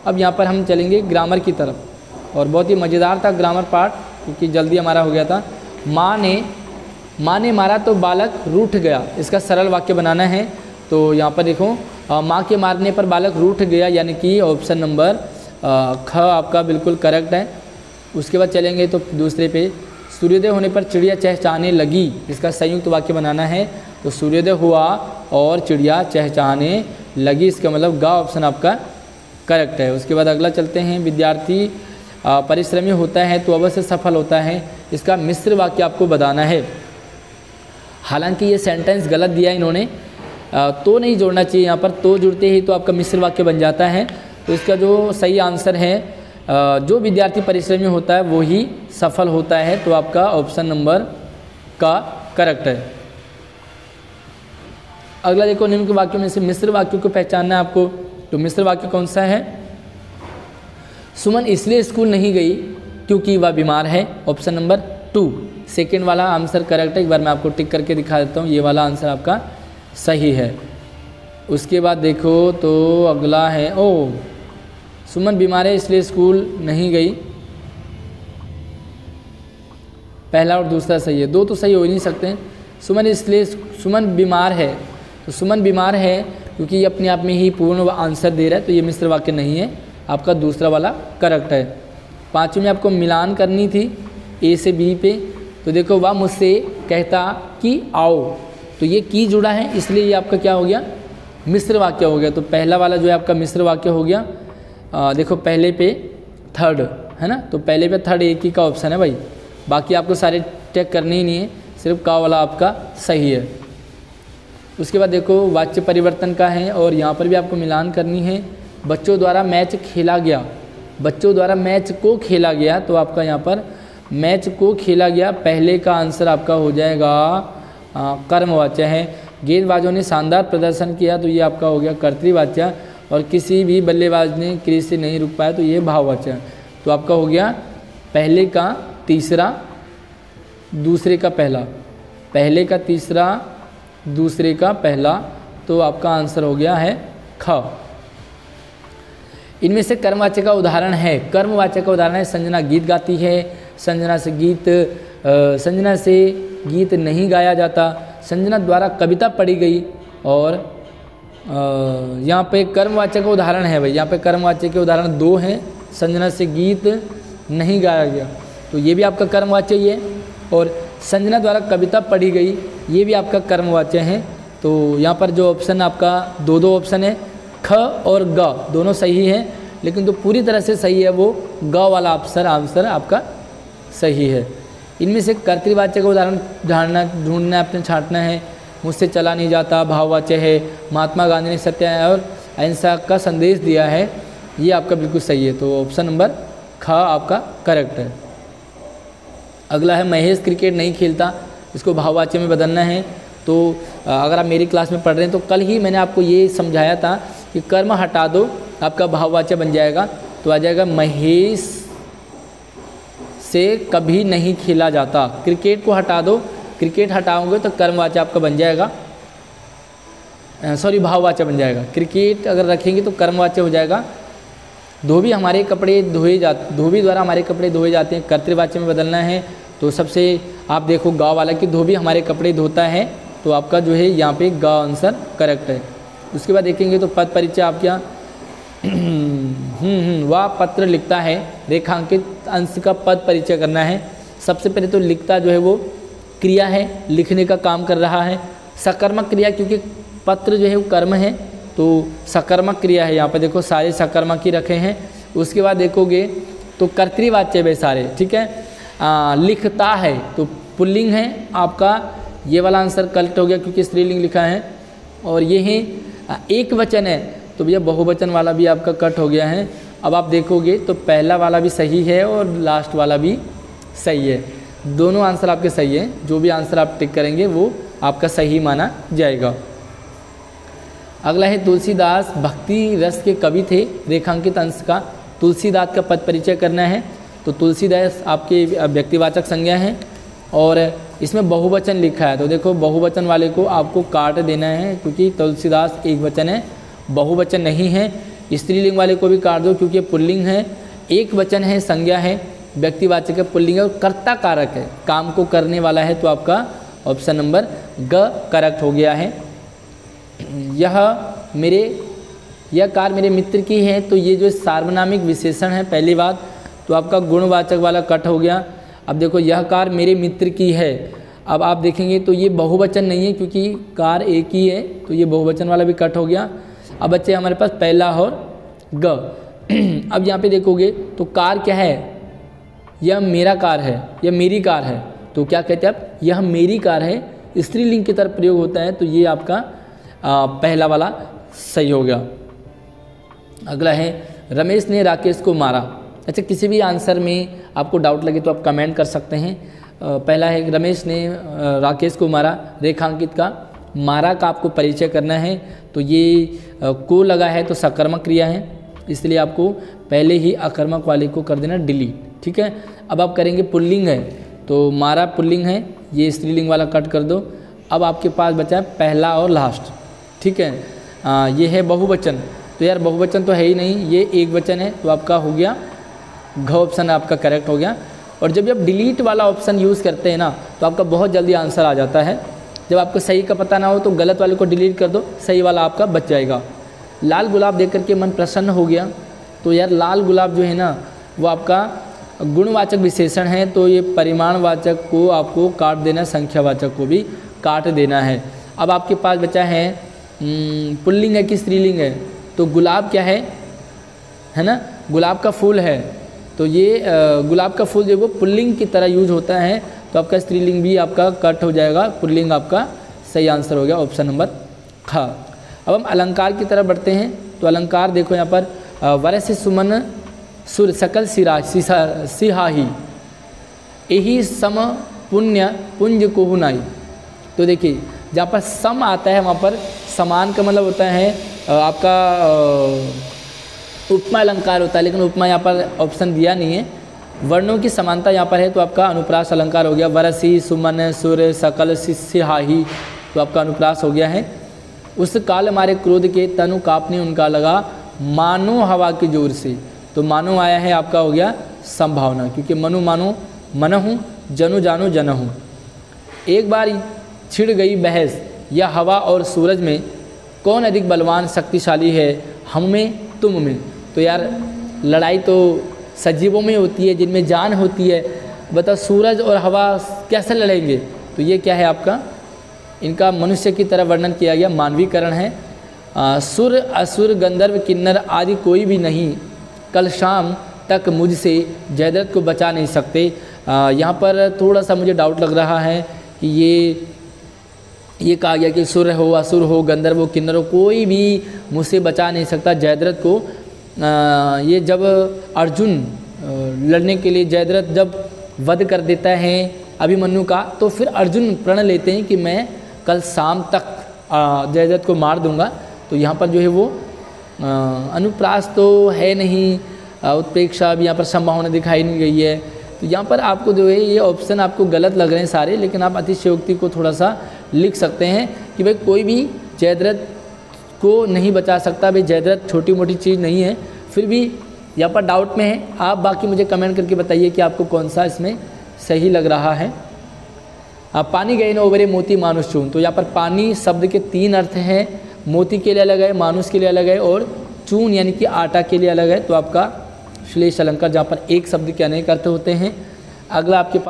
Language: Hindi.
अब यहाँ पर हम चलेंगे ग्रामर की तरफ, और बहुत ही मज़ेदार था ग्रामर पार्ट क्योंकि जल्दी हमारा हो गया था। माँ ने मारा तो बालक रूठ गया, इसका सरल वाक्य बनाना है। तो यहाँ पर देखो माँ के मारने पर बालक रूठ गया, यानी कि ऑप्शन नंबर ख आपका बिल्कुल करेक्ट है। उसके बाद चलेंगे तो दूसरे पे, सूर्योदय होने पर चिड़िया चहचहाने लगी, इसका संयुक्त वाक्य बनाना है। तो सूर्योदय हुआ और चिड़िया चहचहाने लगी, इसका मतलब ग ऑप्शन आपका करेक्ट है। उसके बाद अगला चलते हैं, विद्यार्थी परिश्रमी होता है तो अवश्य सफल होता है, इसका मिश्र वाक्य आपको बताना है। हालांकि ये सेंटेंस गलत दिया इन्होंने, तो नहीं जोड़ना चाहिए यहाँ पर, तो जुड़ते ही तो आपका मिश्र वाक्य बन जाता है। तो इसका जो सही आंसर है, जो विद्यार्थी परिश्रमी होता है वो ही सफल होता है, तो आपका ऑप्शन नंबर का करेक्ट है। अगला देखो, निम्न के वाक्यों में से मिश्र वाक्यों को पहचानना है आपको। तो मिश्र वाक्य कौन सा है? सुमन इसलिए स्कूल नहीं गई क्योंकि वह बीमार है, ऑप्शन नंबर 2, सेकेंड वाला आंसर करेक्ट है। एक बार मैं आपको टिक करके दिखा देता हूँ, ये वाला आंसर आपका सही है। उसके बाद देखो तो अगला है, सुमन बीमार है इसलिए स्कूल नहीं गई, पहला और दूसरा सही है, दो तो सही हो ही नहीं सकते। सुमन बीमार है, तो सुमन बीमार है क्योंकि ये अपने आप में ही पूर्ण आंसर दे रहा है, तो ये मिश्र वाक्य नहीं है, आपका दूसरा वाला करेक्ट है। पाँचवीं में आपको मिलान करनी थी ए से बी पे, तो देखो वह मुझसे कहता कि आओ, तो ये की जुड़ा है इसलिए ये आपका क्या हो गया? मिश्र वाक्य हो गया। तो पहला वाला जो है आपका मिश्र वाक्य हो गया। देखो पहले पे थर्ड है ना, तो पहले पे थर्ड एक ही का ऑप्शन है भाई, बाकी आपको सारे चेक करने ही नहीं है, सिर्फ का वाला आपका सही है। उसके बाद देखो वाच्य परिवर्तन का है, और यहाँ पर भी आपको मिलान करनी है। बच्चों द्वारा मैच खेला गया, बच्चों द्वारा मैच को खेला गया, तो आपका यहाँ पर मैच को खेला गया, पहले का आंसर आपका हो जाएगा कर्मवाच्य है। गेंदबाजों ने शानदार प्रदर्शन किया, तो ये आपका हो गया कर्तृवाच्य, और किसी भी बल्लेबाज ने क्रीज से नहीं रुक पाया, तो ये भाववाच्य। तो आपका हो गया पहले का तीसरा, दूसरे का पहला, पहले का तीसरा, दूसरे का पहला, तो आपका आंसर हो गया है ख। इनमें से कर्मवाच्य का उदाहरण है, कर्मवाच्य का उदाहरण है संजना गीत गाती है, संजना से गीत नहीं गाया जाता, संजना द्वारा कविता पढ़ी गई, और यहाँ पे कर्मवाच्य का उदाहरण है भाई, यहाँ पे कर्मवाच्य के उदाहरण 2 हैं। संजना से गीत नहीं गाया गया, तो ये भी आपका कर्मवाच्य ही है, और संजना द्वारा कविता पढ़ी गई, ये भी आपका कर्मवाच्य है। तो यहाँ पर जो ऑप्शन आपका दो ऑप्शन है, ख और ग दोनों सही है, लेकिन जो पूरी तरह से सही है वो ग वाला आंसर आपका सही है। इनमें से कर्तृवाच्य का उदाहरण ढूंढना अपने छांटना है। मुझसे चला नहीं जाता भाववाच्य है, महात्मा गांधी ने सत्य और अहिंसा का संदेश दिया है, ये आपका बिल्कुल सही है, तो ऑप्शन नंबर ख आपका करेक्ट है। अगला है महेश क्रिकेट नहीं खेलता, इसको भाववाच्य में बदलना है। तो अगर आप मेरी क्लास में पढ़ रहे हैं तो कल ही मैंने आपको ये समझाया था कि कर्म हटा दो, आपका भाववाच्य बन जाएगा, तो आ जाएगा महेश से कभी नहीं खेला जाता। क्रिकेट को हटा दो, क्रिकेट हटाओगे तो कर्मवाच्य आपका बन जाएगा, सॉरी भाववाच्य बन जाएगा। क्रिकेट अगर रखेंगे तो कर्मवाच्य हो जाएगा। धोबी द्वारा हमारे कपड़े धोए जाते हैं, कर्तृवाच्य में बदलना है। तो सबसे आप देखो गाँव वाला कि धोबी हमारे कपड़े धोता है, तो आपका जो है यहाँ पे ग आंसर करेक्ट है। उसके बाद देखेंगे तो पद परिचय आप क्या वह पत्र लिखता है, रेखांकित अंश का पद परिचय करना है। सबसे पहले तो लिखता जो है वो क्रिया है, लिखने का काम कर रहा है। सकर्मक क्रिया, क्योंकि पत्र जो है वो कर्म है, तो सकर्मक क्रिया है। यहाँ पे देखो सारे सकर्मक ही रखे हैं। उसके बाद देखोगे तो कर्तृवाच्य वे सारे, ठीक है। लिखता है तो पुल्लिंग है आपका, ये वाला आंसर करेक्ट हो गया क्योंकि स्त्रीलिंग लिखा है। और ये है एक वचन है, तो भैया बहुवचन वाला भी आपका कट हो गया है। अब आप देखोगे तो पहला वाला भी सही है और लास्ट वाला भी सही है, दोनों आंसर आपके सही है। जो भी आंसर आप टिक करेंगे वो आपका सही माना जाएगा। अगला है तुलसीदास भक्ति रस के कवि थे, रेखांकित अंश का तुलसीदास का पद परिचय करना है। तो तुलसीदास आपके व्यक्तिवाचक संज्ञा है और इसमें बहुवचन लिखा है, तो देखो बहुवचन वाले को आपको काट देना है क्योंकि तुलसीदास एक वचन है, बहुवचन नहीं है। स्त्रीलिंग वाले को भी काट दो क्योंकि पुल्लिंग है, एक वचन है, संज्ञा है, व्यक्तिवाचक है, पुल्लिंग है और कर्ता कारक है, काम को करने वाला है। तो आपका ऑप्शन नंबर ग करेक्ट हो गया है। यह कार मेरे मित्र की है, तो ये जो सार्वनामिक विशेषण है पहली बात, तो आपका गुणवाचक वाला कट हो गया। अब देखो यह कार मेरे मित्र की है, अब आप देखेंगे तो ये बहुवचन नहीं है क्योंकि कार एक ही है, तो ये बहुवचन वाला भी कट हो गया। अब बच्चे हमारे पास पहला और ग। अब यहाँ पे देखोगे तो कार क्या है, यह मेरा कार है, यह मेरी कार है, तो क्या कहते हैं आप, यह मेरी कार है, स्त्रीलिंग की तरफ प्रयोग होता है, तो ये आपका पहला वाला सही हो गया। अगला है रमेश ने राकेश को मारा। अच्छा, किसी भी आंसर में आपको डाउट लगे तो आप कमेंट कर सकते हैं। पहला है रमेश ने राकेश को मारा, रेखांकित का मारा का आपको परिचय करना है, तो ये को लगा है तो सकर्मक क्रिया है, इसलिए आपको पहले ही अकर्मक वाले को कर देना डिलीट, ठीक है। अब आप करेंगे पुल्लिंग है, तो मारा पुल्लिंग है, ये स्त्रीलिंग वाला कट कर दो। अब आपके पास बचा है पहला और लास्ट, ठीक है। ये है बहुवचन, तो यार बहुवचन तो है ही नहीं, ये एक वचन है, तो आपका हो गया घ ऑप्शन आपका करेक्ट हो गया। और जब आप डिलीट वाला ऑप्शन यूज़ करते हैं ना, तो आपका बहुत जल्दी आंसर आ जाता है। जब आपको सही का पता ना हो तो गलत वाले को डिलीट कर दो, सही वाला आपका बच जाएगा। लाल गुलाब देख करके मन प्रसन्न हो गया, तो यार लाल गुलाब जो है ना वो आपका गुणवाचक विशेषण है, तो ये परिमाणवाचक को आपको काट देना, संख्यावाचक को भी काट देना है। अब आपके पास बचा है पुल्लिंग है कि स्त्रीलिंग है, तो गुलाब क्या है ना, गुलाब का फूल है, तो ये गुलाब का फूल जो वो पुल्लिंग की तरह यूज होता है, तो आपका स्त्रीलिंग भी आपका कट हो जाएगा, पुल्लिंग आपका सही आंसर हो गया ऑप्शन नंबर ख। अब हम अलंकार की तरफ बढ़ते हैं, तो अलंकार देखो यहाँ पर वरस सुमन सुर सकल सिहाही यही सम पुण्य पुंज को हुनाई। तो देखिए जहाँ पर सम आता है वहाँ पर समान का मतलब होता है आपका उपमा अलंकार होता है, लेकिन उपमा यहाँ पर ऑप्शन दिया नहीं है। वर्णों की समानता यहाँ पर है, तो आपका अनुप्रास अलंकार हो गया। वरसी सुमन सुर सकल सिहाही, तो आपका अनुप्रास हो गया है। उस काल हमारे क्रोध के तनु कापने उनका लगा मानो हवा के जोर से, तो मानो आया है आपका हो गया संभावना, क्योंकि मनु मानो मनहूँ, जनु जानो जनहूँ। एक बार छिड़ गई बहस या हवा और सूरज में, कौन अधिक बलवान शक्तिशाली है, हम में तुम में। तो यार लड़ाई तो सजीवों में होती है जिनमें जान होती है, बताओ सूरज और हवा कैसे लड़ेंगे। तो ये क्या है आपका, इनका मनुष्य की तरह वर्णन किया गया, मानवीकरण है। सुर असुर गंधर्व किन्नर आदि कोई भी नहीं, कल शाम तक मुझसे जयद्रथ को बचा नहीं सकते। यहाँ पर थोड़ा सा मुझे डाउट लग रहा है कि ये कहा गया कि सुर हो असुर हो गंधर्व हो किन्नर हो, कोई भी मुझसे बचा नहीं सकता जयद्रथ को। ये जब अर्जुन लड़ने के लिए जयद्रथ जब वध कर देता है अभिमन्यु का, तो फिर अर्जुन प्रण लेते हैं कि मैं कल शाम तक जयद्रथ को मार दूंगा। तो यहाँ पर जो है वो अनुप्रास तो है नहीं, उत्प्रेक्षा भी यहाँ पर संभावना दिखाई नहीं गई है। तो यहाँ पर आपको जो है ये ऑप्शन आपको गलत लग रहे हैं सारे, लेकिन आप अतिशयोक्ति को थोड़ा सा लिख सकते हैं कि भाई कोई भी जयद्रथ को नहीं बचा सकता, भाई जयद्रथ छोटी मोटी चीज़ नहीं है। फिर भी यहाँ पर डाउट में है, आप बाकी मुझे कमेंट करके बताइए कि आपको कौन सा इसमें सही लग रहा है। पानी गए न उबरे मोती मानुष चून, तो यहाँ पर पानी शब्द के 3 अर्थ हैं, मोती के लिए अलग है, मानुष के लिए अलग है और चून यानी कि आटा के लिए अलग है। तो आपका श्लेष अलंकार जहाँ पर एक शब्द के अनेक अर्थ होते हैं। अगला आपके पास